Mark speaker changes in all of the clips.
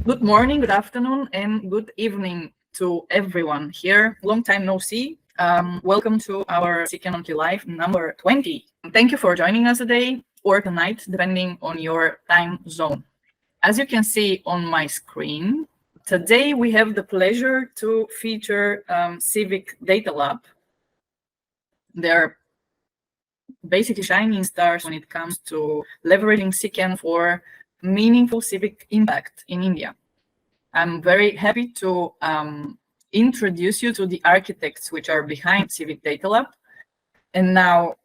Speaker 1: Good morning, good afternoon, and good evening to everyone here. Long time no see. Welcome to our CKAN Monthly Live number 20. Thank you for joining us today or tonight, depending on your time zone. As you can see on my screen, today we have the pleasure to feature Civic Data Lab. They're basically shining stars when it comes to leveraging CKAN for meaningful civic impact in India. I'm very happy to introduce you to the architects which are behind Civic Data Lab. And now,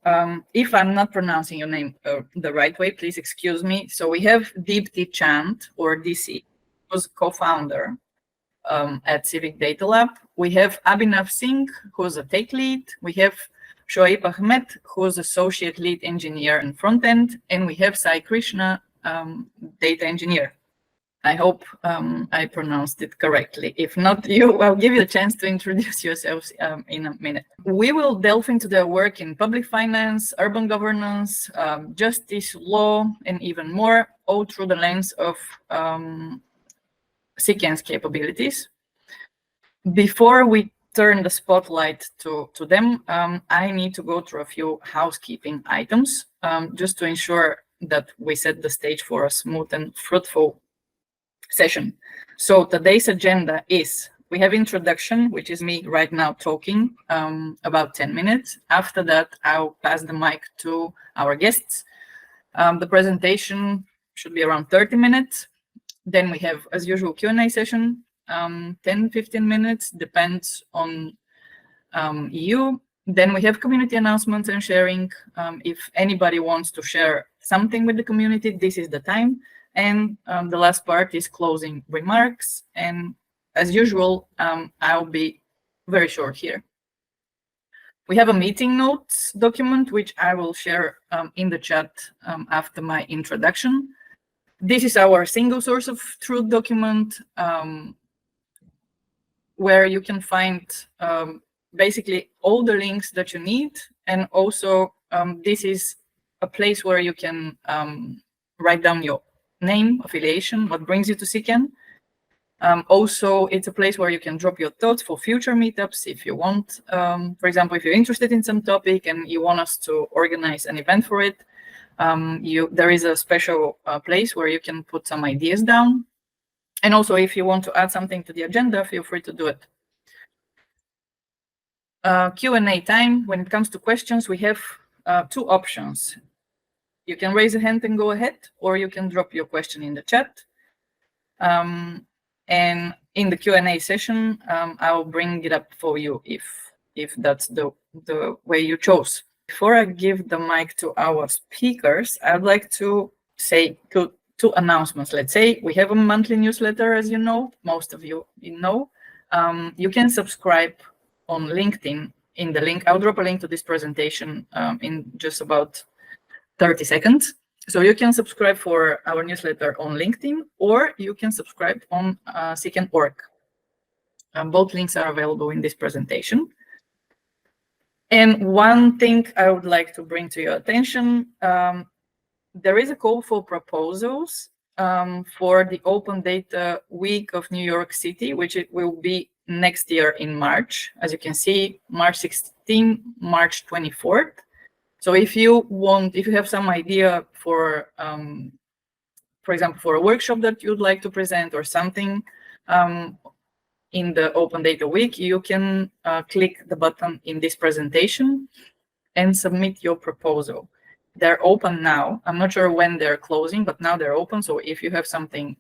Speaker 1: if I'm not pronouncing your name the right way, please excuse me. So we have Deepti Chand, or DC, who's co-founder at Civic Data Lab. We have Abhinav Singh, who's a tech lead. We have Shoaib Ahmed, who's associate lead engineer and frontend. And we have Sai Krishna, data engineer. I hope I pronounced it correctly. If not, I'll give you a chance to introduce yourselves in a minute. We will delve into their work in public finance, urban governance, justice, law, and even more, all through the lens of CKAN's capabilities. Before we turn the spotlight to them, I need to go through a few housekeeping items just to ensure that we set the stage for a smooth and fruitful session. So today's agenda is, we have introduction, which is me right now talking about 10 minutes. After that, I'll pass the mic to our guests. The presentation should be around 30 minutes. Then we have, as usual, Q&A session, 10-15 minutes, depends on you. Then we have community announcements and sharing. If anybody wants to share something with the community, this is the time. And the last part is closing remarks. And as usual, I'll be very short here. We have a meeting notes document, which I will share in the chat after my introduction. This is our single source of truth document, where you can find basically all the links that you need. And also, this is a place where you can write down your name, affiliation, what brings you to CKAN. Also, it's a place where you can drop your thoughts for future meetups if you want. For example, if you're interested in some topic and you want us to organize an event for it, there is a special place where you can put some ideas down. And also, if you want to add something to the agenda, feel free to do it. Q&A time. When it comes to questions, we have two options. You can raise a hand and go ahead, or you can drop your question in the chat. And in the Q&A session, I'll bring it up for you if that's the way you chose. Before I give the mic to our speakers, I'd like to say two announcements. Let's say we have a monthly newsletter, as you know, most of you know. You can subscribe on LinkedIn in the link. I'll drop a link to this presentation in just about 30 seconds. So you can subscribe for our newsletter on LinkedIn, or you can subscribe on CKAN.org. Both links are available in this presentation. And one thing I would like to bring to your attention, there is a call for proposals for the Open Data Week of New York City, which it will be next year in March. As you can see, March 16, March 24th. So if you have some idea for example, for a workshop that you'd like to present or something in the Open Data Week, you can click the button in this presentation and submit your proposal. They're open now. I'm not sure when they're closing, but now they're open. So if you have something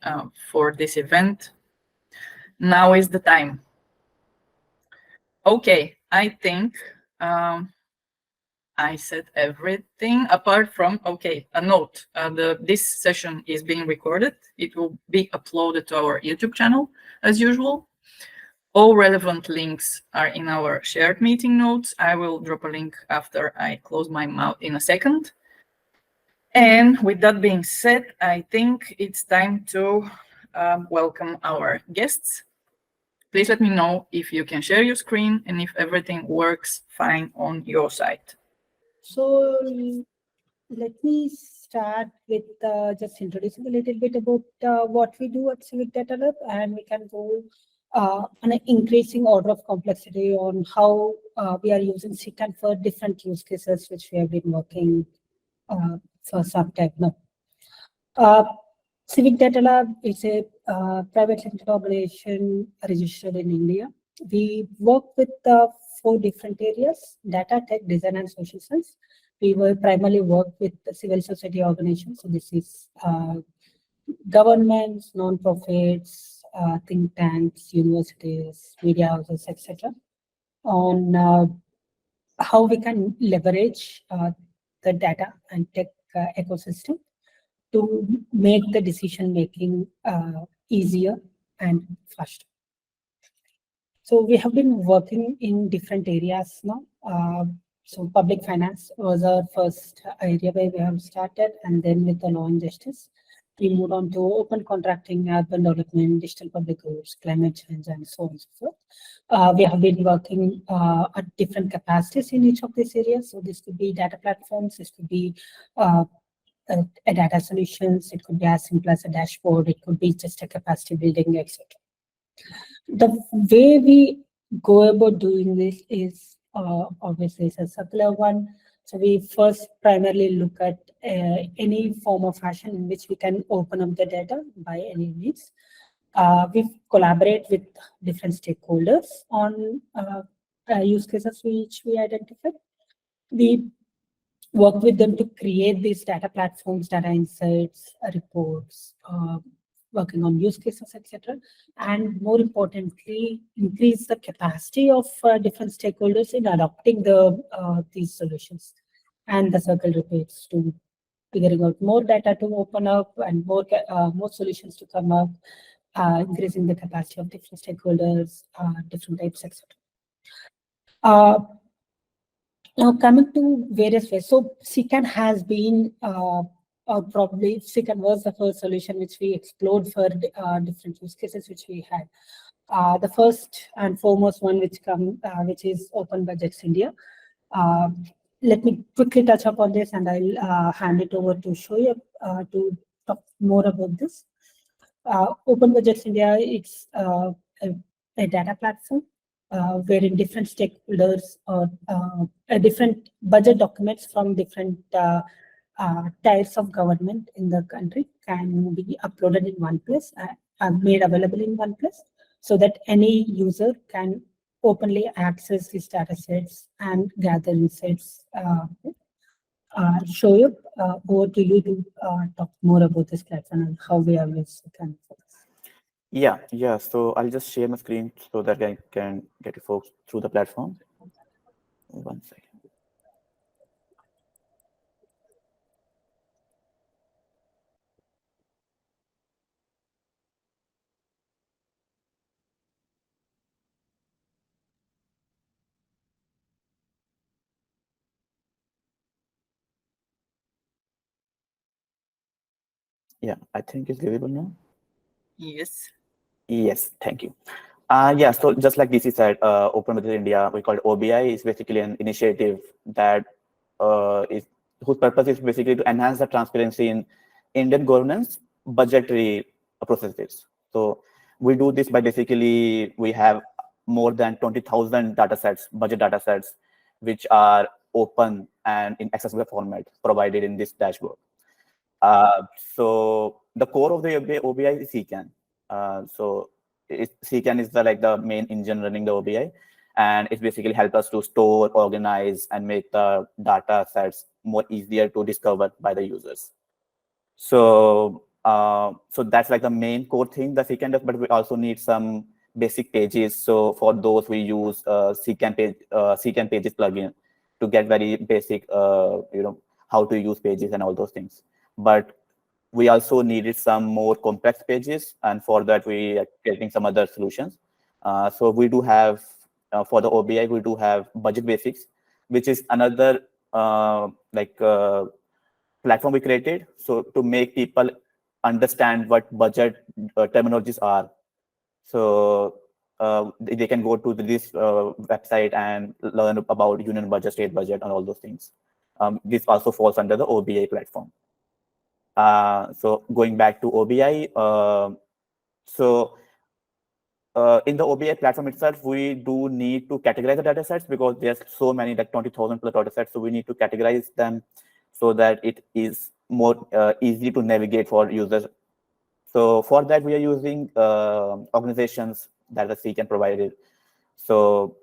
Speaker 1: for this event, now is the time. Okay, I think I said everything apart from, okay, a note. This session is being recorded. It will be uploaded to our YouTube channel as usual. All relevant links are in our shared meeting notes. I will drop a link after I close my mouth in a second. And with that being said, I think it's time to welcome our guests. Please let me know if you can share your screen and if everything works fine on your side.
Speaker 2: So Let me start with just introducing a little bit about what we do at Civic Data Lab, and we can go on an increasing order of complexity on how we are using CKAN for different use cases, which we have been working for some time now. Civic Data Lab is a private limited organization registered in India. We work with 4 different areas: data, tech, design, and social science. We will primarily work with the civil society organizations. So this is governments, non-profits, think tanks, universities, media houses, etc. on how we can leverage the data and tech ecosystem to make the decision making easier and faster. So we have been working in different areas now. So public finance was our first area where we have started, and then with the law and justice, we moved on to open contracting, urban development, digital public goods, climate change, and so on and so forth. We have been working at different capacities in each of these areas. So this could be data platforms, this could be a data solutions, it could be as simple as a dashboard, it could be just a capacity building, etc. The way we go about doing this is obviously it's a circular one. So we first primarily look at any form of fashion in which we can open up the data by any means. We collaborate with different stakeholders on use cases which we identify. We work with them to create these data platforms, data insights, reports, working on use cases, etc. And more importantly, increase the capacity of different stakeholders in adopting these solutions. And the circle repeats to figuring out more data to open up and more solutions to come up, increasing the capacity of different stakeholders, different types, etc. Now, coming to various ways, so CKAN has been, probably CKAN was the first solution which we explored for different use cases which we had. The first and foremost one which is OpenBudgetsIndia. Let me quickly touch upon this, and I'll hand it over to Shoaib to talk more about this. OpenBudgetsIndia is a data platform wherein different stakeholders or different budget documents from different tiers of government in the country can be uploaded in one place and made available in one place, so that any user can openly access these data sets and gather insights. Shoaib, over to you to talk more about this platform and how we are used to.
Speaker 3: Yeah. So I'll just share my screen so that I can get you folks through the platform. 1 second. Yeah, I think it's visible now.
Speaker 1: Yes.
Speaker 3: Yes, thank you. Yeah, so just like DC said, OpenBudgetIndia, we call it OBI, is basically an initiative that whose purpose is basically to enhance the transparency in Indian governance budgetary processes. So we do this by basically, we have more than 20,000 data sets, budget data sets, which are open and in accessible format provided in this dashboard. So the core of the OBI is CKAN. So CKAN is the main engine running the OBI, and it basically helps us to store, organize, and make the data sets more easier to discover by the users. So so that's like the main core thing that CKAN does, but we also need some basic pages. So for those we use CKAN pages plugin to get very basic, how to use pages and all those things. But we also needed some more complex pages, and for that we are getting some other solutions. So we do have, for the OBI, we do have Budget Basics, which is another platform we created so to make people understand what budget terminologies are. So they can go to this website and learn about union budget, state budget, and all those things. this also falls under the OBI platform. So going back to OBI, in the OBI platform itself, we do need to categorize the data sets because there's so many, like 20,000 plus data sets. So we need to categorize them so that it is more easy to navigate for users. So for that, we are using organizations that the CKAN provided. So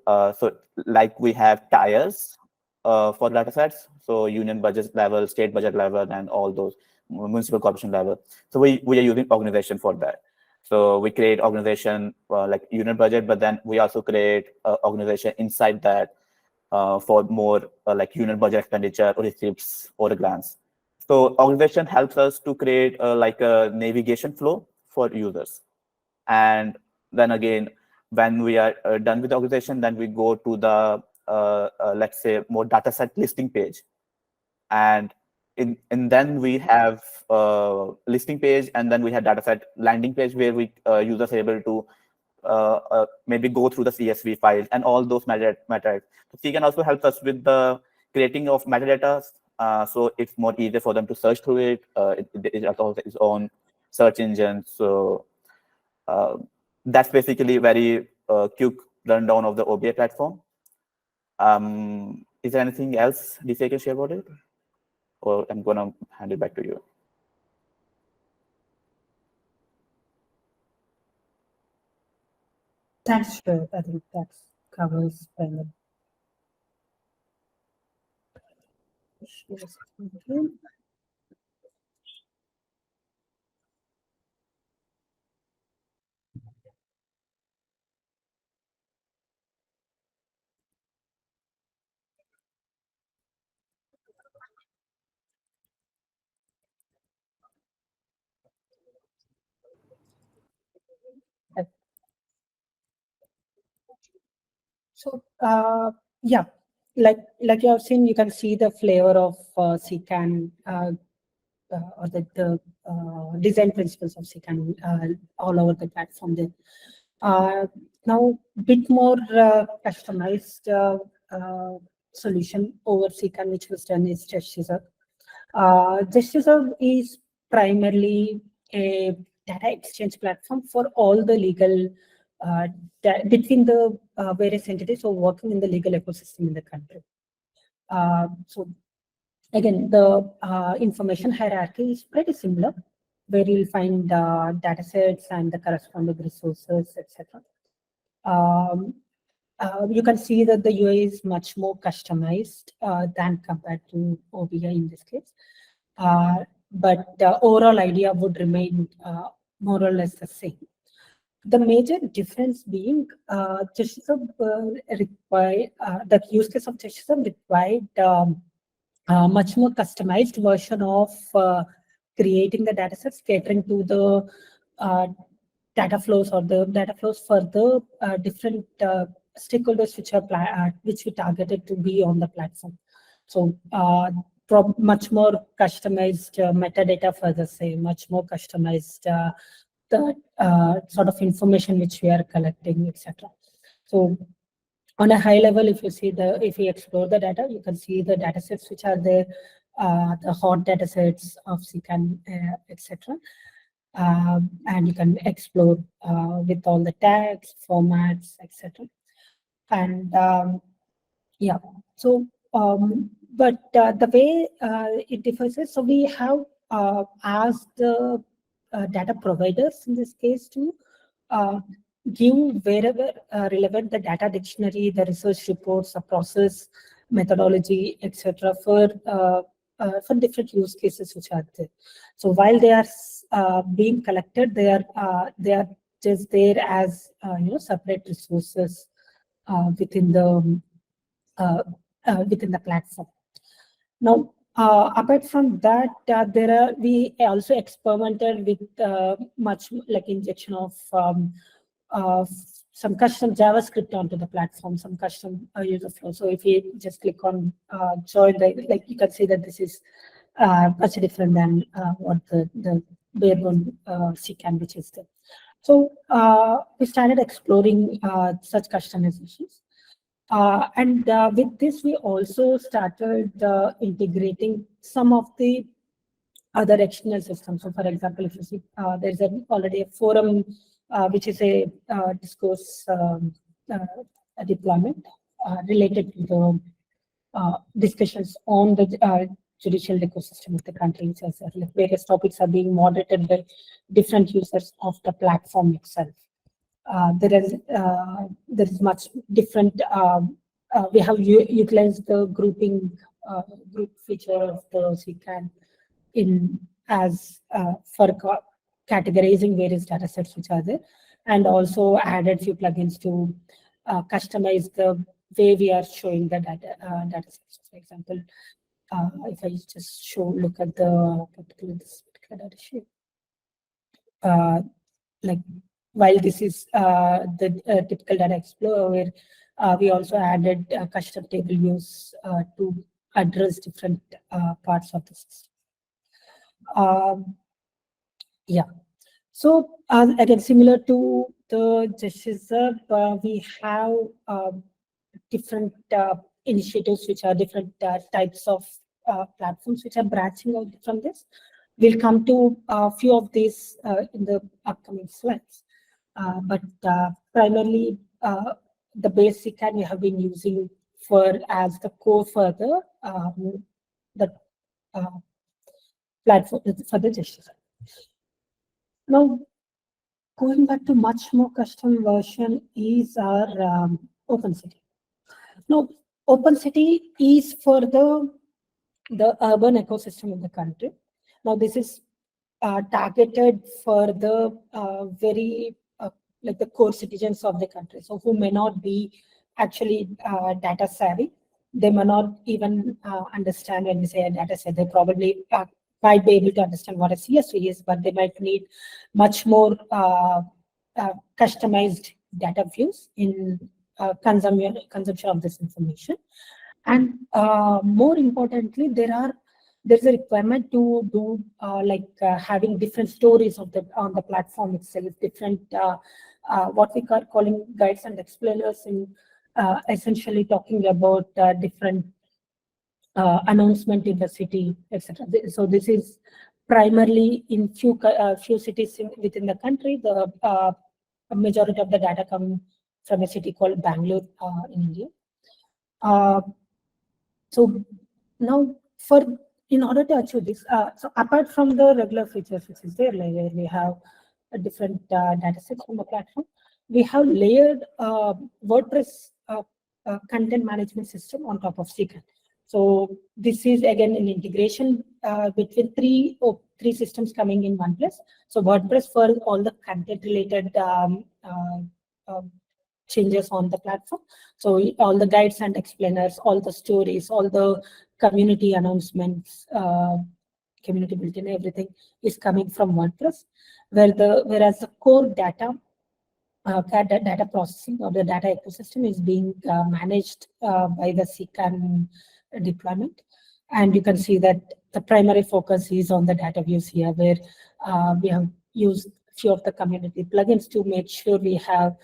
Speaker 3: like we have tiers for data sets. So union budget level, state budget level, and all those municipal corporation level. So we are using organization for that. So we create organization like unit budget, but then we also create organization inside that for more like unit budget expenditure or receipts or a glance. So organization helps us to create like a navigation flow for users. And then again, when we are done with the organization, then we go to the, let's say, more data set listing page. And then we have listing page, and then we have dataset landing page where we users are able to maybe go through the CSV files and all those metadata. So CKAN also helps us with the creating of metadata, so it's more easier for them to search through it. It also has its own search engine. So that's basically very quick rundown of the OBI platform. Is there anything else DC can share about it? Or I'm going to hand it back to you.
Speaker 2: Thanks, Shiv. I think that covers well. So yeah, like you have seen, you can see the flavor of CKAN or the design principles of CKAN all over the platform there. Now, bit more customized solution over CKAN, which was done is JustScissor. JustScissor is primarily a data exchange platform for all the legal between the various entities who are working in the legal ecosystem in the country. So again, the information hierarchy is pretty similar, where you'll find data sets and the corresponding resources, etc. You can see that the UI is much more customized than compared to OBI in this case. But the overall idea would remain more or less the same. The major difference being the use case of JustScissor required much more customized version of creating the data sets, catering to the data flows or the data flows for the different stakeholders which we targeted to be on the platform. So much more customized metadata for the same, much more customized the sort of information which we are collecting, etc. So on a high level, if you explore the data, you can see the data sets which are there, the hot data sets of CKAN, etc. And you can explore with all the tags, formats, etc. And yeah, so but the way it differs is, so we have asked the data providers in this case to give wherever relevant the data dictionary, the research reports, the process, methodology, etc. for different use cases which are there. So while they are being collected, they are just there as separate resources within the platform. Now, apart from that, we also experimented with much like injection of some custom JavaScript onto the platform, some custom user flow. So if you just click on join, like you can see that this is much different than what the bare-bone CKAN which is there. So we started exploring such customizations. And with this, we also started integrating some of the other external systems. So, for example, if you see, there's already a forum, which is a discourse a deployment related to the discussions on the judicial ecosystem of the country. So, like various topics are being moderated by different users of the platform itself. There is much different. We have utilized the grouping group feature of the CKAN in as for categorizing various data sets which are there, and also added few plugins to customize the way we are showing the data sets. For example, if I just look at the this particular data sheet, like while this is the typical data explorer, where we also added custom table views to address different parts of the system. Yeah. So again, similar to the Justice Hub, we have different initiatives which are different types of platforms which are branching out from this. We'll come to a few of these in the upcoming slides. But primarily, the basic CKAN we have been using as the core for the platform for the Justice Hub. Now, going back to much more custom version is our OpenCity. Now, OpenCity is for the urban ecosystem of the country. Now, this is targeted for the very like the core citizens of the country, so who may not be actually data savvy. They may not even understand when we say a data set. They probably might be able to understand what a CSV is, but they might need much more customized data views in consumption of this information. And more importantly, there's a requirement to do having different stories on the platform itself, different what we are calling guides and explainers, in essentially talking about different announcement in the city, etc. So this is primarily in few cities within the country. The majority of the data come from a city called Bangalore in India. So now, in order to achieve this, so apart from the regular features which is there, like where we have a different data sets on the platform, we have layered WordPress content management system on top of CKAN. So this is again an integration between three systems coming in one place. So WordPress for all the content related changes on the platform. So all the guides and explainers, all the stories, all the community announcements, community bulletin, everything is coming from WordPress, whereas the core data processing or the data ecosystem is being managed by the CKAN deployment. And you can see that the primary focus is on the data views here, where we have used a few of the community plugins to make sure we have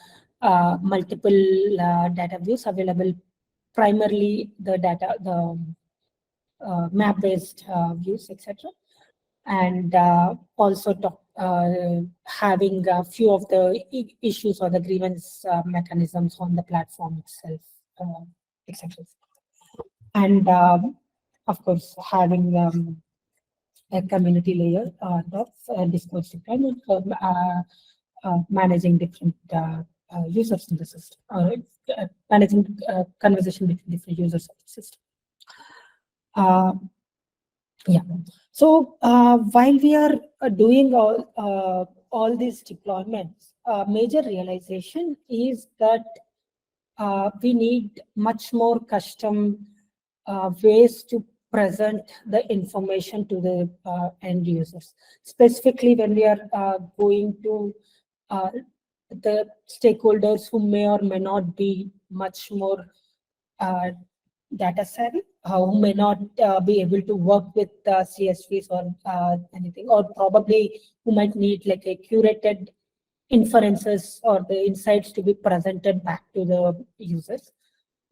Speaker 2: multiple data views available, primarily the map-based views, etc. And also having a few of the issues or the grievance mechanisms on the platform itself, etc. And of course, having a community layer of discourse deployment for managing different users in the system, managing conversation between different users of the system. Yeah. So while we are doing all these deployments, major realization is that we need much more custom ways to present the information to the end users. Specifically, when we are going to the stakeholders who may or may not be much more data savvy, who may not be able to work with CSVs or anything, or probably who might need like a curated inferences or the insights to be presented back to the users.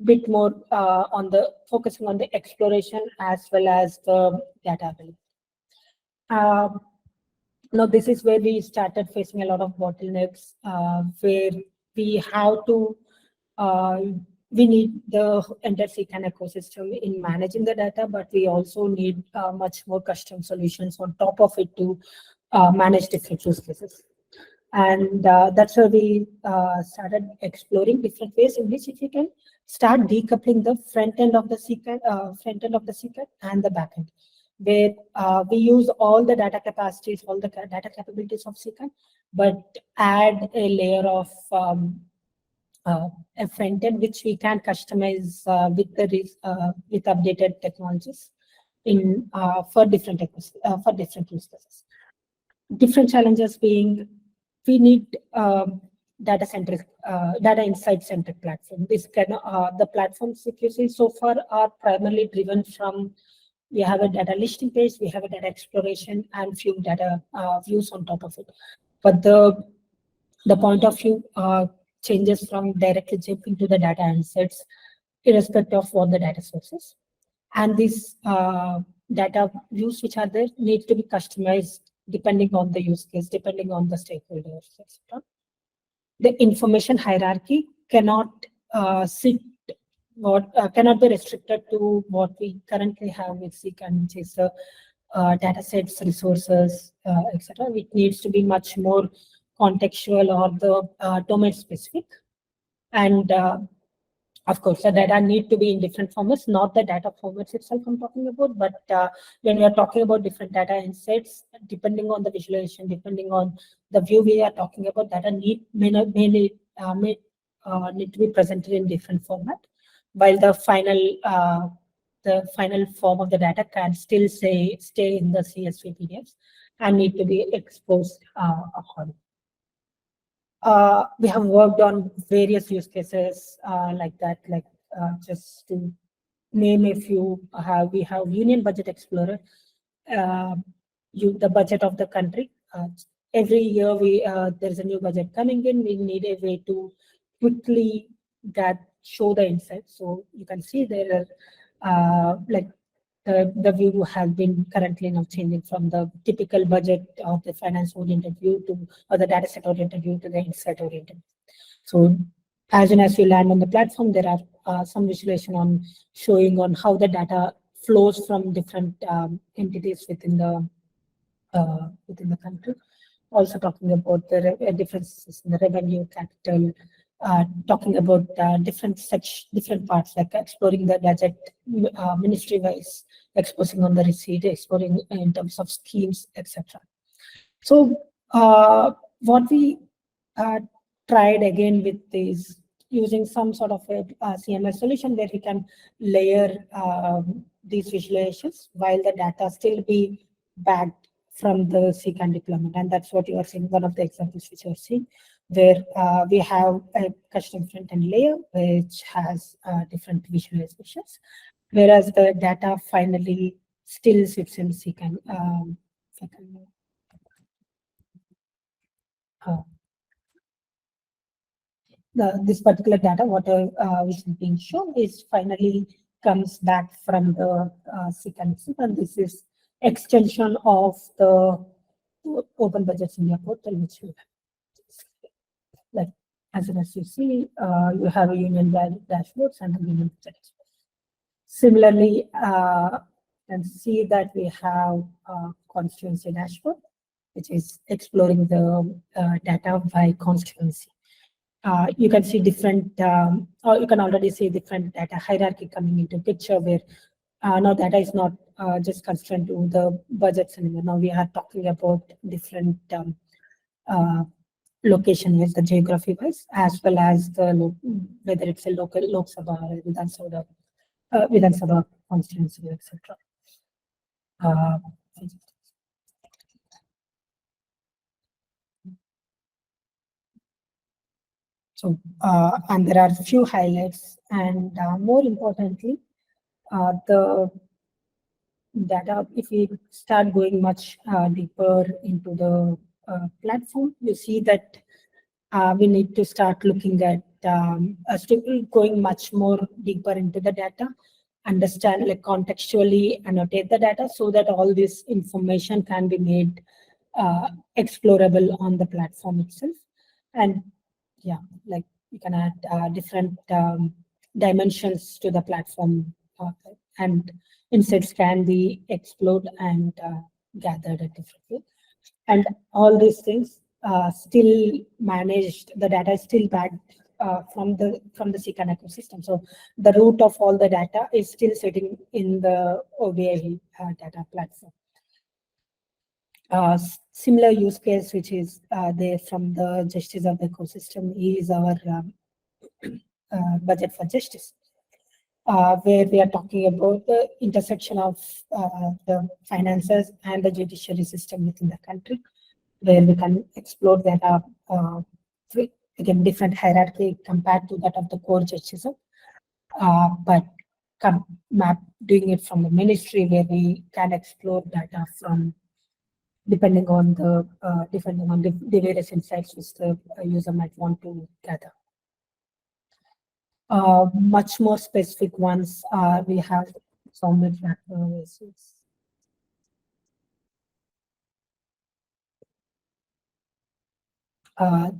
Speaker 2: bit more on the focusing on the exploration as well as the data ability. Now, this is where we started facing a lot of bottlenecks, where we have to, we need the entire CKAN ecosystem in managing the data, but we also need much more custom solutions on top of it to manage different use cases. And that's where we started exploring different ways in which if you can start decoupling the front end of the CKAN, and the backend, where we use all the data capacities, all the data capabilities of CKAN, but add a layer of a front end which we can customize with updated technologies in for different use cases. Different challenges being we need data insight centric platform. This can the platforms if you see so far are primarily driven from, we have a data listing page, we have a data exploration, and few data views on top of it. But the point of view changes from directly jumping to the data insights, irrespective of what the data source is. And these data views which are there need to be customized depending on the use case, depending on the stakeholders, etc. The information hierarchy cannot cannot be restricted to what we currently have with CKAN, which is the data sets, resources, etc. It needs to be much more contextual or the domain specific. And of course, the data need to be in different formats, not the data formats itself I'm talking about, but when we are talking about different data insights, depending on the visualization, depending on the view we are talking about, data may need to be presented in different format, while the final form of the data can still stay in the CSV PDFs and need to be exposed accordingly. We have worked on various use cases like that, just to name a few. We have Union Budget Explorer, the budget of the country. Every year there's a new budget coming in. We need a way to quickly show the insights. So you can see there are the view has been currently now changing from the typical budget of the finance-oriented view or the data set-oriented view to the insight-oriented. So as soon as you land on the platform, there are some visualization on showing on how the data flows from different entities within the country. Also talking about the differences in the revenue, capital, talking about different parts, like exploring the budget ministry-wise, exposing on the receipt, exploring in terms of schemes, etc. So what we tried again with is using some sort of a CMS solution where we can layer these visualizations while the data still be backed from the CKAN deployment. And that's what you are seeing, one of the examples which you are seeing, where we have a custom front-end layer which has different visualizations, whereas the data finally still sits in CKAN. This particular data, which is being shown, is finally comes back from the CKAN, and this is extension of the OpenBudgetsIndia portal, which we have. Like as you see, you have a union dashboards and a union budget. Similarly, you can see that we have a constituency dashboard, which is exploring the data by constituency. You can see different, or you can already see different data hierarchy coming into picture, where now data is not just constrained to the budgets anymore. Now we are talking about different location wise, the geography wise, as well as the whether it's a local Lok Sabha or Vidhan Sabha constituency, etc. So, and there are a few highlights, and more importantly, the data, if we start going much deeper into the platform, you see that we need to start looking at still going much more deeper into the data, understand, like contextually annotate the data so that all this information can be made explorable on the platform itself. And yeah, like you can add different dimensions to the platform, and insights can be explored and gathered at different ways. And all these things still managed, the data is still backed from the CKAN ecosystem. So the root of all the data is still sitting in the OBI data platform. Similar use case, which is there from the justice of the ecosystem, is our budget for justice, where we are talking about the intersection of the finances and the judiciary system within the country, where we can explore data again different hierarchy compared to that of the core justice, but doing it from the ministry, where we can explore data from depending on the various insights which the user might want to gather. Much more specific ones we have zombie tracker.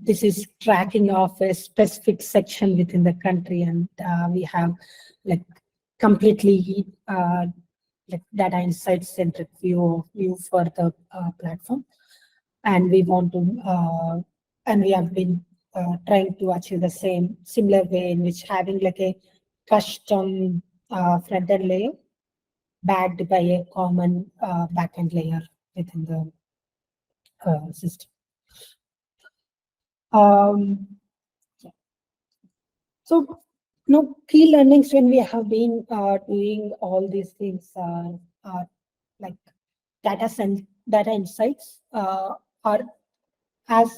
Speaker 2: This is tracking of a specific section within the country, and we have like completely like data insights centric view for the platform, and we want to and we have been trying to achieve the similar way, in which having like a custom front-end layer backed by a common backend layer within the system. So, key learnings when we have been doing all these things are like data insights are as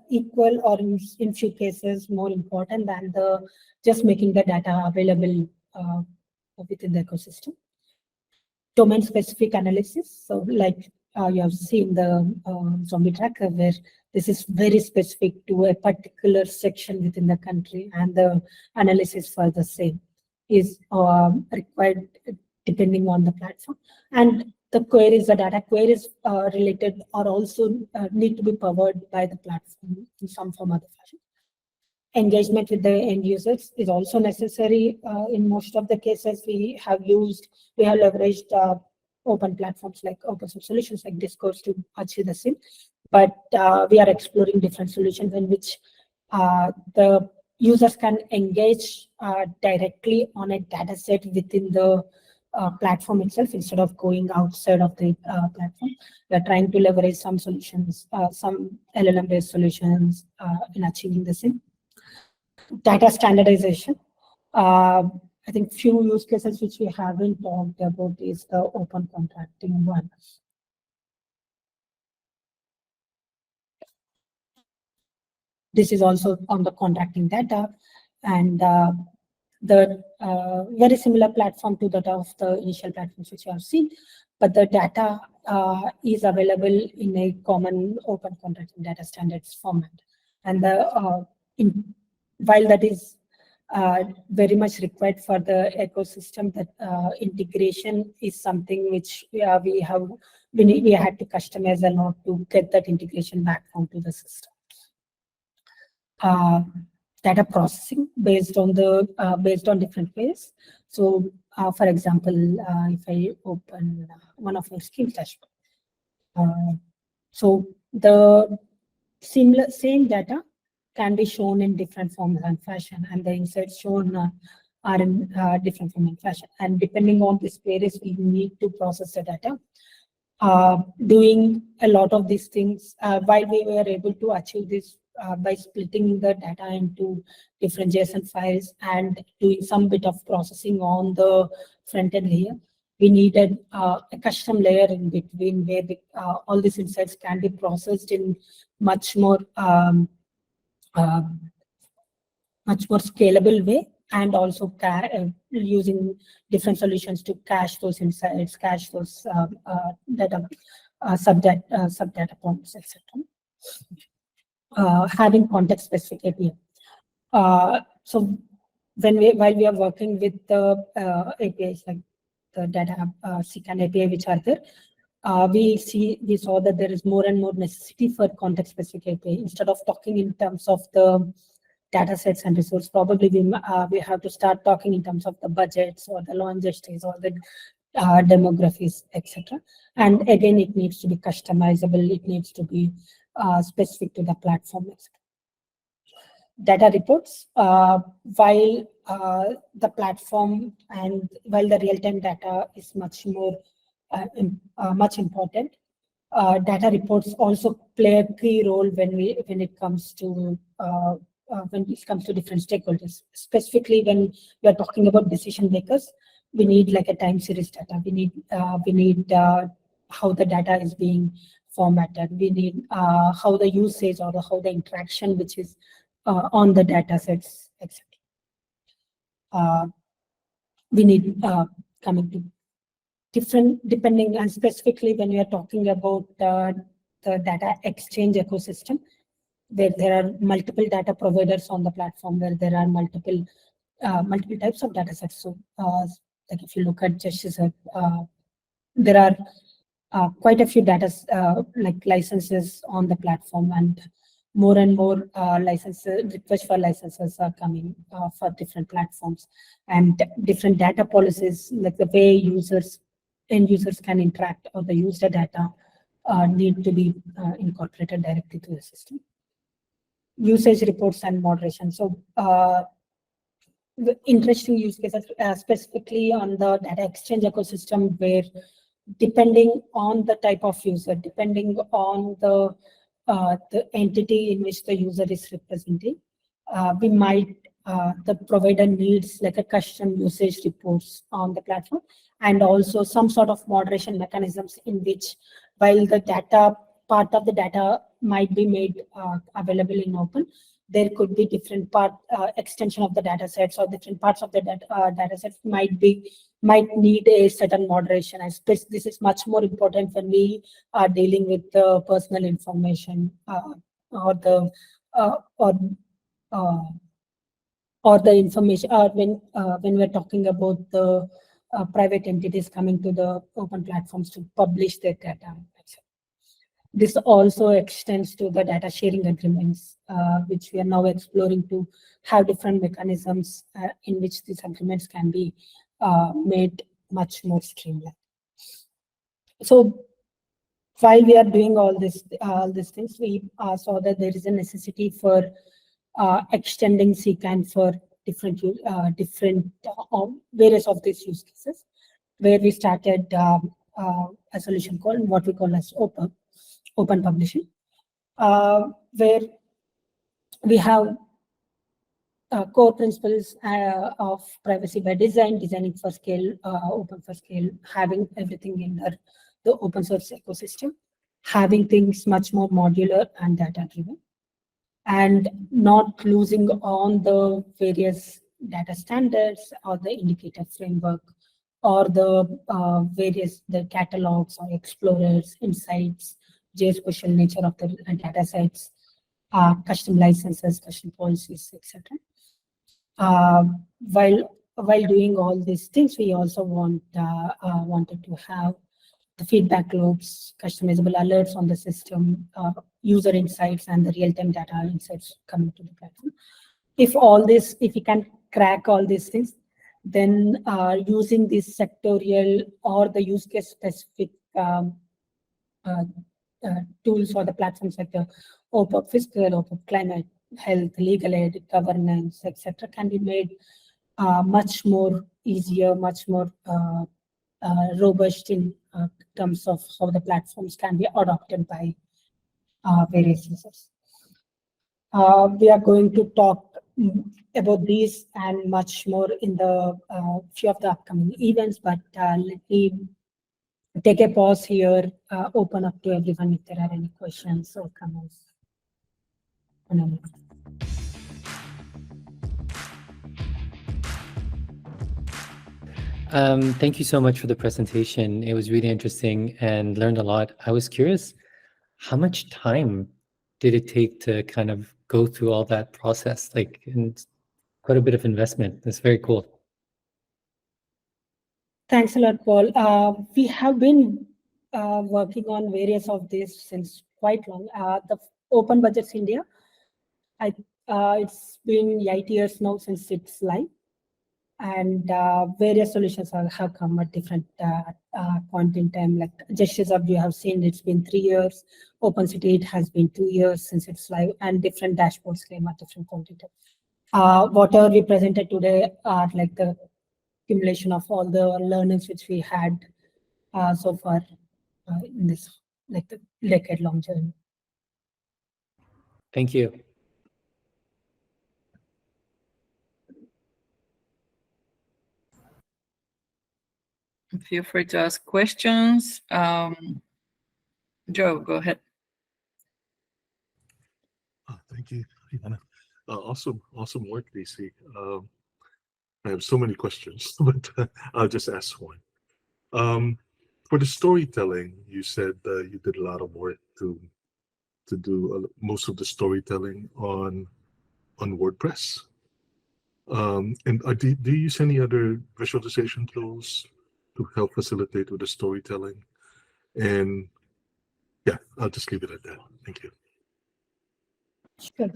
Speaker 2: equal, or in few cases more important than just making the data available within the ecosystem. Domain specific analysis. So like you have seen the zombie tracker, where this is very specific to a particular section within the country, and the analysis for the same is required depending on the platform. And the queries, the data queries related are also need to be powered by the platform in some form or other fashion. Engagement with the end users is also necessary. In most of the cases, we have leveraged open platforms like open source solutions like Discourse to achieve the same. But we are exploring different solutions in which the users can engage directly on a data set within the platform itself instead of going outside of the platform. We are trying to leverage some solutions, some LLM-based solutions in achieving the same. Data standardization. I think few use cases which we haven't talked about is the open contracting one. This is also on the contracting data, and the very similar platform to that of the initial platforms which you have seen, but the data is available in a common open contracting data standards format. And while that is very much required for the ecosystem, that integration is something which we had to customize a lot to get that integration back onto the system. Data processing based on different ways. So, for example, if I open one of our schemes dashboard, so the same data can be shown in different forms and fashion, and the insights shown are in different form and fashion. And depending on this queries, we need to process the data. Doing a lot of these things, while we were able to achieve this by splitting the data into different JSON files and doing some bit of processing on the front-end layer, we needed a custom layer in between where all these insights can be processed in much more scalable way, and also using different solutions to cache those insights, cache those data, sub-data points, etc. Having context-specific API. So while we are working with the APIs like the data CKAN API which are there, we saw that there is more and more necessity for context-specific API. Instead of talking in terms of the data sets and resource, probably we have to start talking in terms of the budgets or the launch histories or the demographics, etc. And again, it needs to be customizable. It needs to be specific to the platform, etc. Data reports, while the platform and while the real-time data is much more much important, data reports also play a key role when it comes to different stakeholders. Specifically, when we are talking about decision makers, we need like a time series data. We need how the data is being formatted. We need how the usage or how the interaction which is on the data sets, etc. We need coming to different, depending, and specifically when we are talking about the data exchange ecosystem, where there are multiple data providers on the platform, where there are multiple types of data sets. So, like if you look at just there are quite a few data like licenses on the platform, and more licenses, requests for licenses are coming for different platforms, and different data policies, like the way end users can interact or the user data need to be incorporated directly to the system. Usage reports and moderation. So the interesting use cases specifically on the data exchange ecosystem, where depending on the type of user, depending on the entity in which the user is representing, we might the provider needs like a custom usage reports on the platform, and also some sort of moderation mechanisms in which, while the data part of the data might be made available in open, there could be different extension of the data sets, or different parts of the data sets might need a certain moderation. And this is much more important when we are dealing with the personal information or the information, or when we're talking about the private entities coming to the open platforms to publish their data. This also extends to the data sharing agreements, which we are now exploring to have different mechanisms in which these agreements can be made much more streamlined. So while we are doing all these things, we saw that there is a necessity for extending CKAN for different various of these use cases, where we started a solution called what we call as open publishing, where we have core principles of privacy by design, designing for scale, open for scale, having everything in the open source ecosystem, having things much more modular and data driven, and not losing on the various data standards or the indicator framework or the catalogs or explorers, insights, geospatial nature of the data sets, custom licenses, custom policies, etc. While doing all these things, we also wanted to have the feedback loops, customizable alerts on the system, user insights, and the real-time data insights coming to the platform. If we can crack all these things, then using this sectorial or the use case specific tools for the platforms like the OPEP fiscal, OPEP climate, health, legal aid, governance, etc., can be made much more easier, much more robust in terms of how the platforms can be adopted by various users. We are going to talk about these and much more in the few of the upcoming events, but let me take a pause here, open up to everyone if there are any questions or comments.
Speaker 4: Thank you so much for the presentation. It was really interesting and learned a lot. I was curious, how much time did it take to kind of go through all that process? Like, and quite a bit of investment. That's very cool.
Speaker 2: Thanks a lot, Paul. We have been working on various of these since quite long. The OpenBudgetsIndia, it's been 8 years now since it's live, and various solutions have come at different point in time. Like Gestures Hub, you have seen it's been 3 years. OpenCity, it has been 2 years since it's live, and different dashboards came at different point in time. Whatever we presented today are like the accumulation of all the learnings which we had so far in this like the decade-long journey.
Speaker 4: Thank you.
Speaker 1: Feel free to ask questions. Joe, go ahead.
Speaker 5: Thank you, Yana. Awesome work, DC. I have so many questions, but I'll just ask one. For the storytelling, you said you did a lot of work to do most of the storytelling on WordPress. And do you use any other visualization tools to help facilitate with the storytelling? And yeah, I'll just leave it at that. Thank you.
Speaker 2: Sure.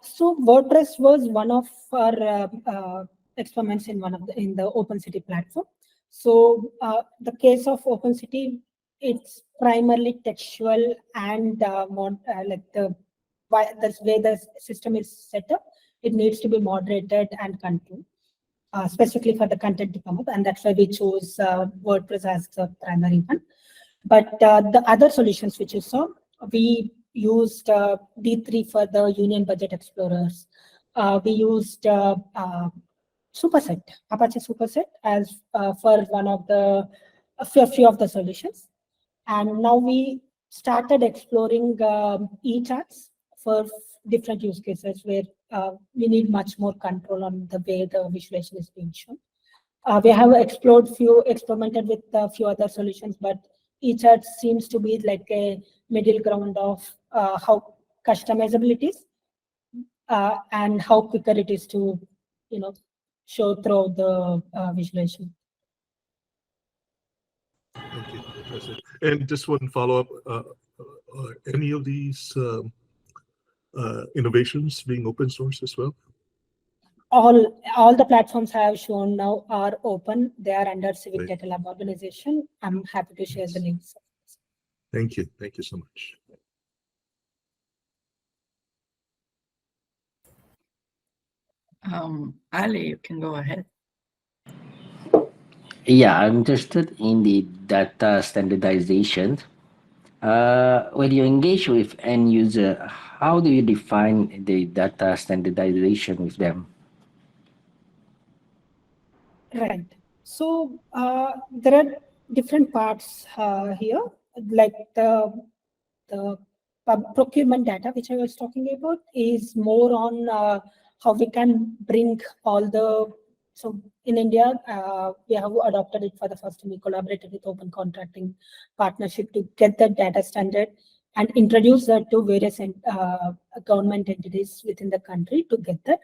Speaker 2: So WordPress was one of our experiments in the OpenCity platform. So the case of OpenCity, it's primarily textual and like the way the system is set up, it needs to be moderated and controlled, specifically for the content to come up, and that's why we chose WordPress as the primary one. But the other solutions which you saw, we used D3 for the Union Budget Explorers. We used Superset, Apache Superset as for a few of the solutions. And now we started exploring e-charts for different use cases where we need much more control on the way the visualization is being shown. We have experimented with a few other solutions, but e-chart seems to be like a middle ground of how customizable it is and how quicker it is to, show through the visualization.
Speaker 5: Thank you, Professor. And just one follow-up: any of these innovations being open source as well?
Speaker 2: All the platforms I have shown now are open. They are under Civic Data Lab organization. I'm happy to share the links.
Speaker 5: Thank you. Thank you so much.
Speaker 1: Ali, you can go ahead.
Speaker 6: Yeah, I'm interested in the data standardization. When you engage with end user, how do you define the data standardization with them?
Speaker 2: Right. So there are different parts here, like the procurement data, which I was talking about, is more on how we can bring all the. So in India, we have adopted it for the first time. We collaborated with Open Contracting Partnership to get the data standard and introduce that to various government entities within the country to get that.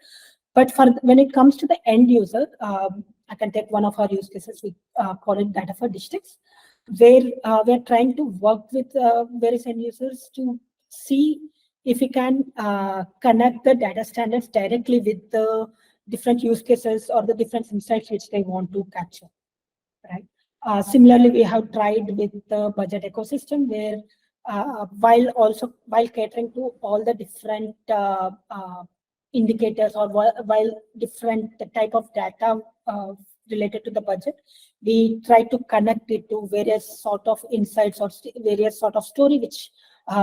Speaker 2: But when it comes to the end user, I can take one of our use cases. We call it data for districts, where we're trying to work with various end users to see if we can connect the data standards directly with the different use cases or the different insights which they want to capture, right? Similarly, we have tried with the budget ecosystem where while catering to all the different indicators or while different type of data related to the budget, we try to connect it to various sort of insights or various sort of story which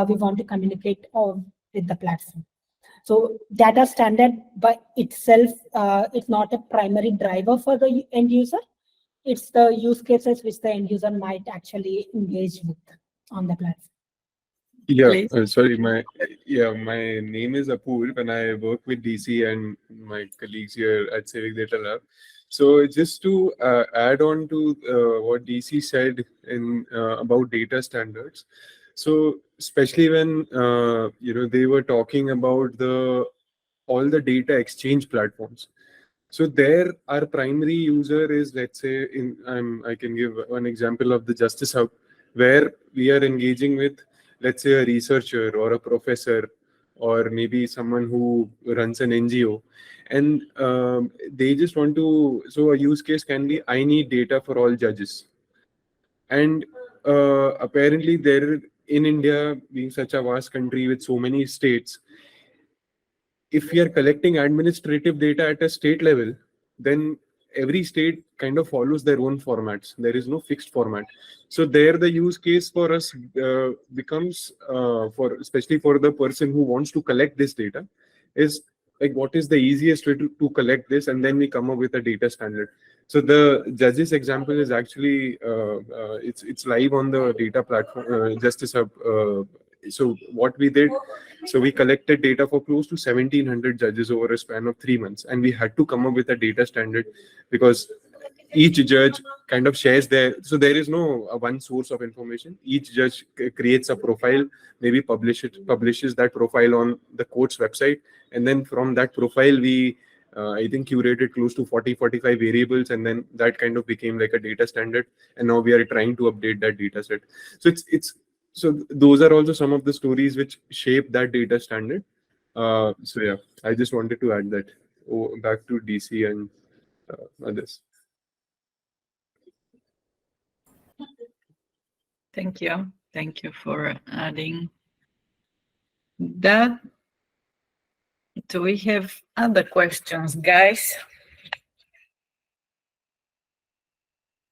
Speaker 2: we want to communicate with the platform. So data standard by itself, it's not a primary driver for the end user. It's the use cases which the end user might actually engage with on the platform.
Speaker 7: Yeah, sorry, my name is Apoorv and I work with DC and my colleagues here at Civic Data Lab. So just to add on to what DC said in about data standards. So especially when they were talking about the all the data exchange platforms. So there, our primary user is, let's say, I can give one example of the Justice Hub, where we are engaging with, let's say, a researcher or a professor, or maybe someone who runs an NGO, and they just want to. So a use case can be, I need data for all judges, and apparently there in India, being such a vast country with so many states, if we are collecting administrative data at a state level, then every state kind of follows their own formats. There is no fixed format. So there, the use case for us becomes, especially for the person who wants to collect this data, is like, what is the easiest way to collect this, and then we come up with a data standard. So the judges example is actually it's live on the data platform, Justice Hub. So what we did, so we collected data for close to 1,700 judges over a span of 3 months, and we had to come up with a data standard because each judge kind of shares so there is no one source of information. Each judge creates a profile, maybe publishes that profile on the court's website, and then from that profile we I think curated close to 40-45 variables, and then that kind of became like a data standard, and now we are trying to update that data set. So those are also some of the stories which shape that data standard. So yeah, I just wanted to add that. Back to DC and others.
Speaker 1: Thank you. Thank you for adding that. Do we have other questions, guys?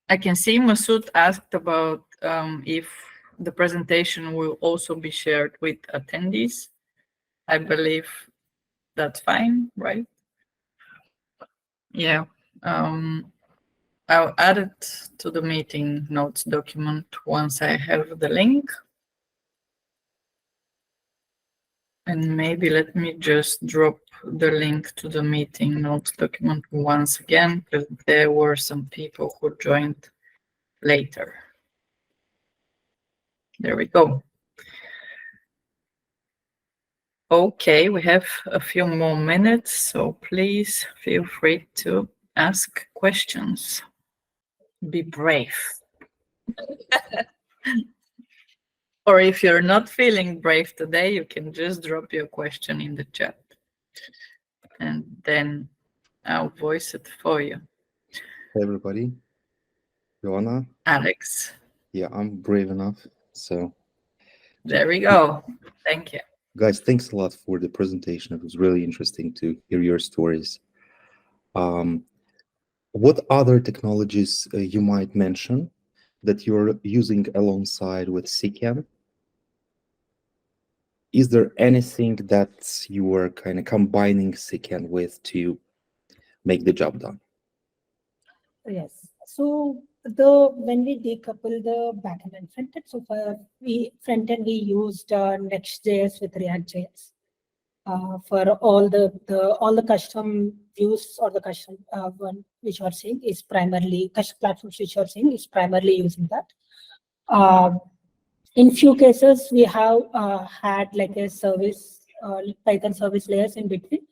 Speaker 1: I can see Masood asked about if the presentation will also be shared with attendees. I believe that's fine, right? Yeah. I'll add it to the meeting notes document once I have the link. And maybe let me just drop the link to the meeting notes document once again, because there were some people who joined later. There we go. Okay, we have a few more minutes, so please feel free to ask questions. Be brave. Or if you're not feeling brave today, you can just drop your question in the chat. And then I'll voice it for you.
Speaker 8: Hey everybody, Joanna.
Speaker 1: Alex.
Speaker 8: Yeah, I'm brave enough. So
Speaker 1: there we go. Thank you.
Speaker 8: Guys, thanks a lot for the presentation. It was really interesting to hear your stories. What other technologies you might mention that you're using alongside with CKAN? Is there anything that you are kind of combining CKAN with to make the job done?
Speaker 2: Yes. So when we decouple the backend and frontend, so for frontend we used Next.js with React.js. For all the custom views or the custom one which you are seeing is primarily custom platforms which you are seeing is primarily using that. In few cases we have had like a service Python service layers in between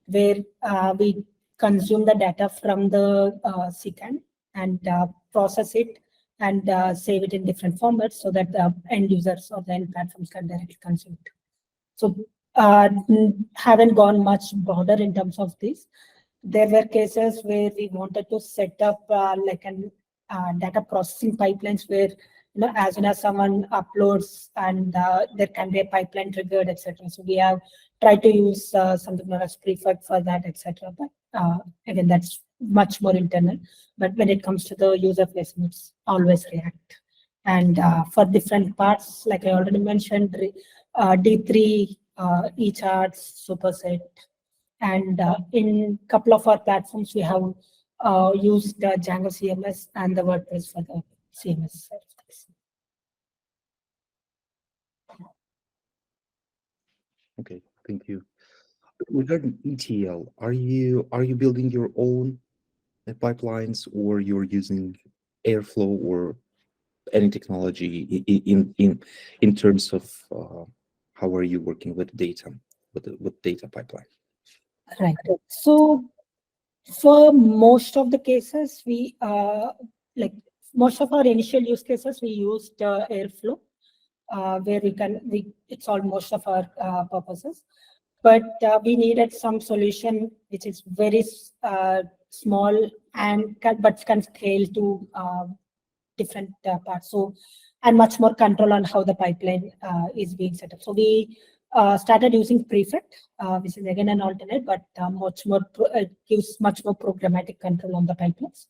Speaker 2: where we consume the data from the CKAN and process it and save it in different formats so that the end users or the end platforms can directly consume it. So haven't gone much broader in terms of this. There were cases where we wanted to set up like an data processing pipelines where as soon as someone uploads and there can be a pipeline triggered, etc. So we have tried to use something known as prefect for that, etc. But again, that's much more internal. But when it comes to the user facing, it's always React. And for different parts, like I already mentioned, D3, eCharts, Superset, and in a couple of our platforms, we have used Django CMS and the WordPress for the CMS.
Speaker 8: Okay, thank you. Regarding ETL, are you building your own pipelines, or you're using Airflow or any technology in terms of how are you working with data, with data pipeline?
Speaker 2: Right. So for most of the cases, we like most of our initial use cases, we used Airflow, where it solved most of our purposes. But we needed some solution which is very small but can scale to different parts. So, and much more control on how the pipeline is being set up. So we started using Prefect, which is again an alternate, but gives much more programmatic control on the pipelines.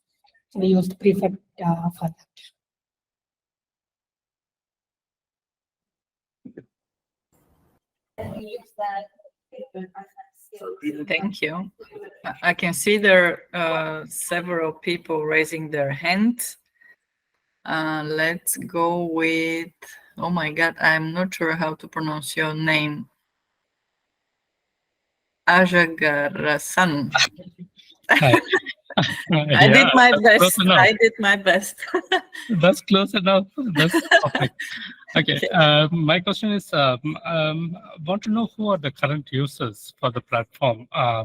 Speaker 2: So we used Prefect for that.
Speaker 1: Thank you. I can see there are several people raising their hands. Let's go with, oh my God, I'm not sure how to pronounce your name. Ajagarasan.
Speaker 9: Hi.
Speaker 1: I did my best. I did my best.
Speaker 9: That's close enough. That's perfect. Okay. My question is, want to know who are the current users for the platform? I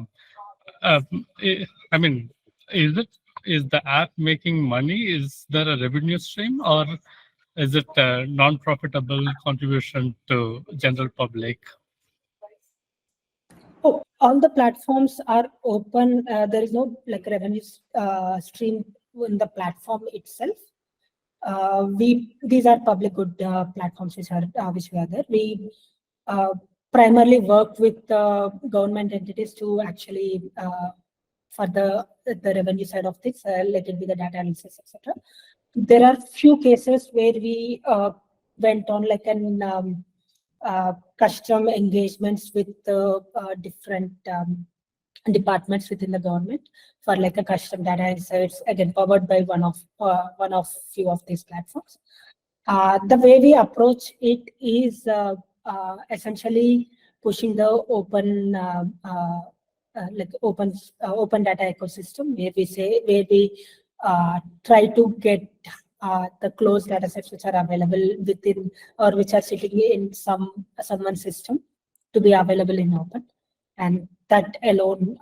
Speaker 9: mean, is the app making money? Is there a revenue stream, or is it a non-profitable contribution to general public?
Speaker 2: Oh, all the platforms are open. There is no like revenue stream in the platform itself. These are public good platforms which we are there. We primarily work with government entities to actually for the revenue side of things, let it be the data analysis, etc. There are few cases where we went on like an custom engagements with different departments within the government for like a custom data insights, again powered by one of few of these platforms. The way we approach it is essentially pushing the open open data ecosystem, where we try to get the closed data sets which are available within or which are sitting in someone's system to be available in open, and that alone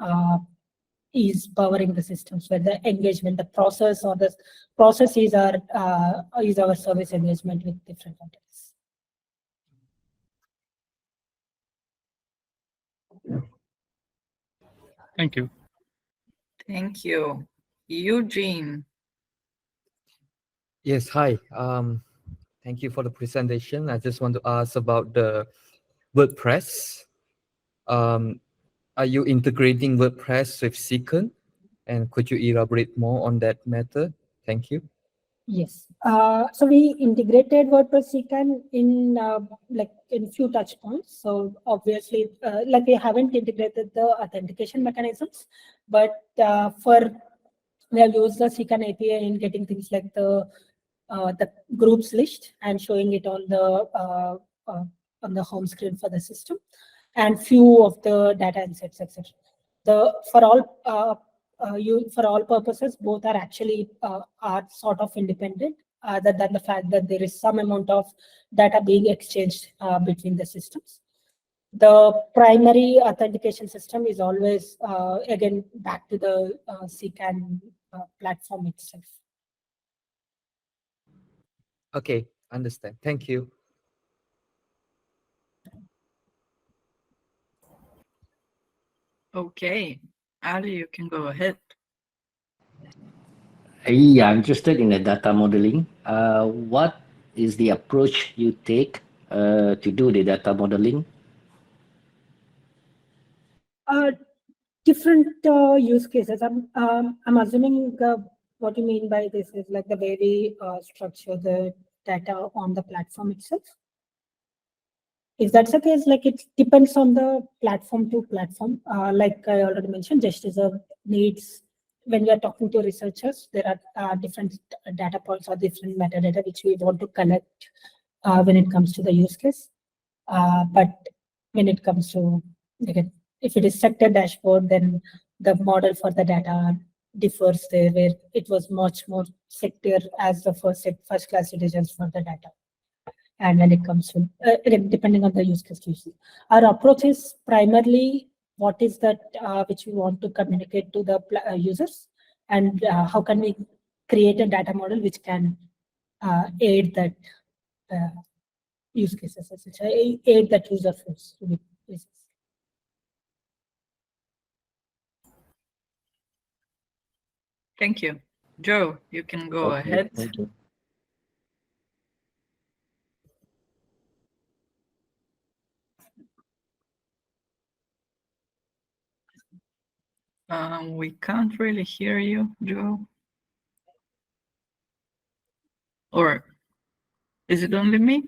Speaker 2: is powering the systems, where the engagement, the process or the process is our service engagement with different entities.
Speaker 9: Thank you.
Speaker 1: Thank you. Eugene.
Speaker 10: Yes, hi. Thank you for the presentation. I just want to ask about the WordPress. Are you integrating WordPress with CKAN? And could you elaborate more on that matter? Thank you.
Speaker 2: Yes. So we integrated WordPress CKAN in like in few touch points. So obviously, like we haven't integrated the authentication mechanisms, but we have used the CKAN API in getting things like the groups list and showing it on the home screen for the system, and few of the data insights, etc. For all purposes, both are actually are sort of independent, other than the fact that there is some amount of data being exchanged between the systems. The primary authentication system is always again back to the CKAN platform itself.
Speaker 10: Okay, understand. Thank you.
Speaker 1: Okay. Ali, you can go ahead.
Speaker 6: Yeah, I'm interested in the data modeling. What is the approach you take to do the data modeling?
Speaker 2: Different use cases. I'm assuming what you mean by this is like the way we structure the data on the platform itself. If that's the case, like it depends on the platform to platform. Like I already mentioned, just as a needs, when we are talking to researchers, there are different data points or different metadata which we want to collect when it comes to the use case. But when it comes to, again, if it is sector dashboard, then the model for the data differs there, where it was much more sector as the first class citizens for the data. And when it comes to, depending on the use case, our approach is primarily what is that which we want to communicate to the users, and how can we create a data model which can aid that use cases, etc., aid that user flows.
Speaker 1: Thank you. Joe, you can go
Speaker 8: Okay,
Speaker 1: ahead.
Speaker 8: thank you.
Speaker 1: We can't really hear you, Joe. Or is it only me?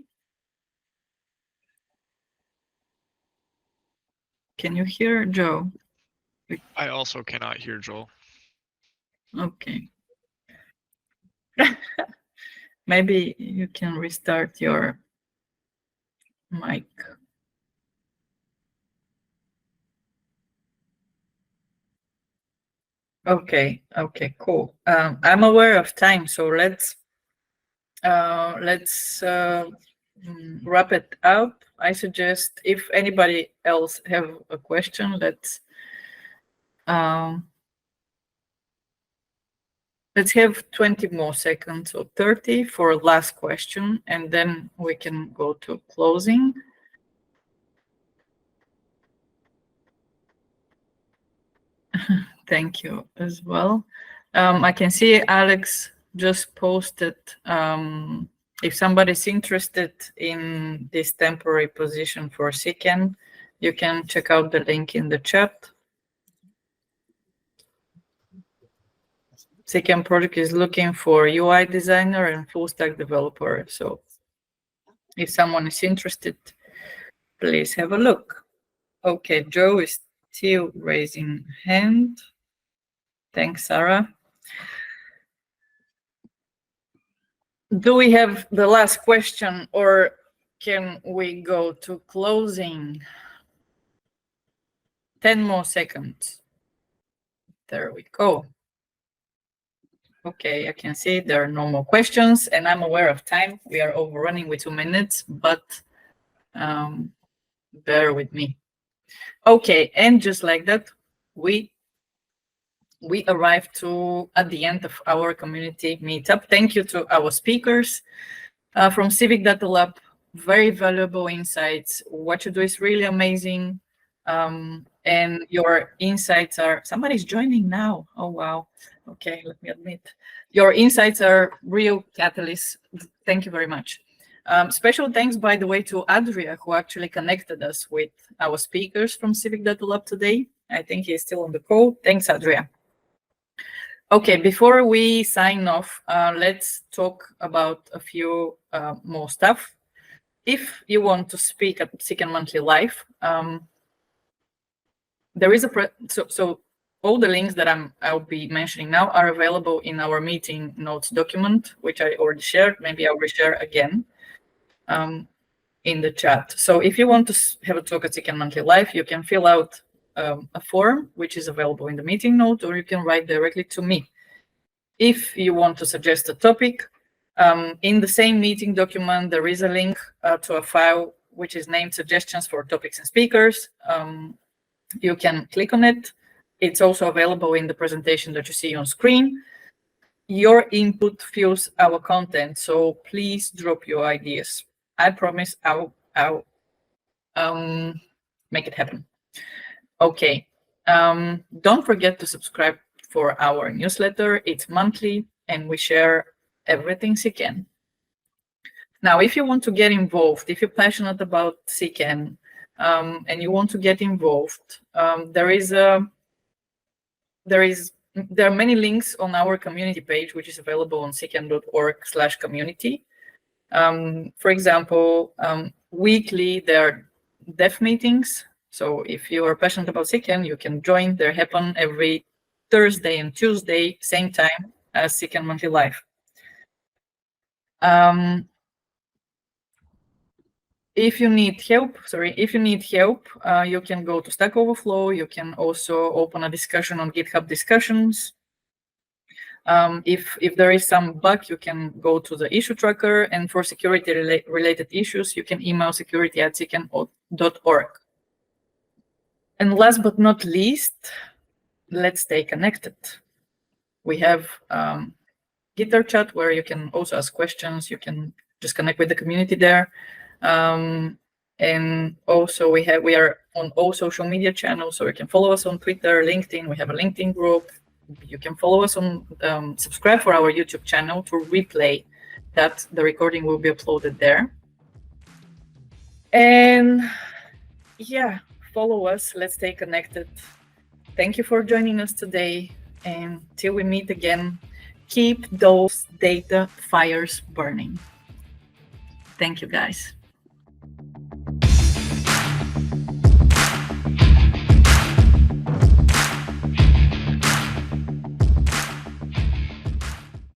Speaker 1: Can you hear Joe?
Speaker 11: I also cannot hear Joel.
Speaker 1: Okay. Maybe you can restart your mic. Okay, cool. I'm aware of time, so let's wrap it up. I suggest if anybody else have a question, let's have 20 more seconds or 30 for last question, and then we can go to closing. Thank you as well. I can see Alex just posted, if somebody's interested in this temporary position for CKAN, you can check out the link in the chat. CKAN project is looking for UI designer and full stack developer. So if someone is interested, please have a look. Okay, Joe is still raising hand. Thanks, Sarah. Do we have the last question, or can we go to closing? 10 more seconds. There we go. Okay, I can see there are no more questions, and I'm aware of time. We are overrunning with 2 minutes, but bear with me. Okay, and just like that, we arrived at the end of our community meetup. Thank you to our speakers from Civic Data Lab. Very valuable insights. What you do is really amazing. And your insights are, somebody's joining now. Oh, wow. Okay, let me admit. Your insights are real catalysts. Thank you very much. Special thanks, by the way, to Adria, who actually connected us with our speakers from Civic Data Lab today. I think he's still on the call. Thanks, Adria. Okay, before we sign off, let's talk about a few more stuff. If you want to speak at CKAN Monthly Live, there is so all the links that I'll be mentioning now are available in our meeting notes document, which I already shared. Maybe I'll reshare again in the chat. So if you want to have a talk at CKAN Monthly Live, you can fill out a form, which is available in the meeting note, or you can write directly to me. If you want to suggest a topic, in the same meeting document, there is a link to a file which is named Suggestions for Topics and Speakers. You can click on it. It's also available in the presentation that you see on screen. Your input fuels our content, so please drop your ideas. I promise I'll make it happen. Okay. Don't forget to subscribe for our newsletter. It's monthly, and we share everything CKAN. Now, if you want to get involved, if you're passionate about CKAN, and you want to get involved, there are many links on our community page, which is available on ckan.org/community. For example, weekly there are dev meetings. So if you are passionate about CKAN, you can join. They happen every Thursday and Tuesday, same time as CKAN Monthly Live. If you need help, you can go to Stack Overflow. You can also open a discussion on GitHub Discussions. If there is some bug, you can go to the issue tracker. And for security related issues, you can email security@ckan.org. And last but not least, let's stay connected. We have Gitter chat where you can also ask questions. You can just connect with the community there. And also we are on all social media channels, so you can follow us on Twitter, LinkedIn. We have a LinkedIn group. You can follow us on, subscribe for our YouTube channel to replay that. The recording will be uploaded there. And yeah, follow us. Let's stay connected. Thank you for joining us today. And till we meet again, keep those data fires burning. Thank you, guys.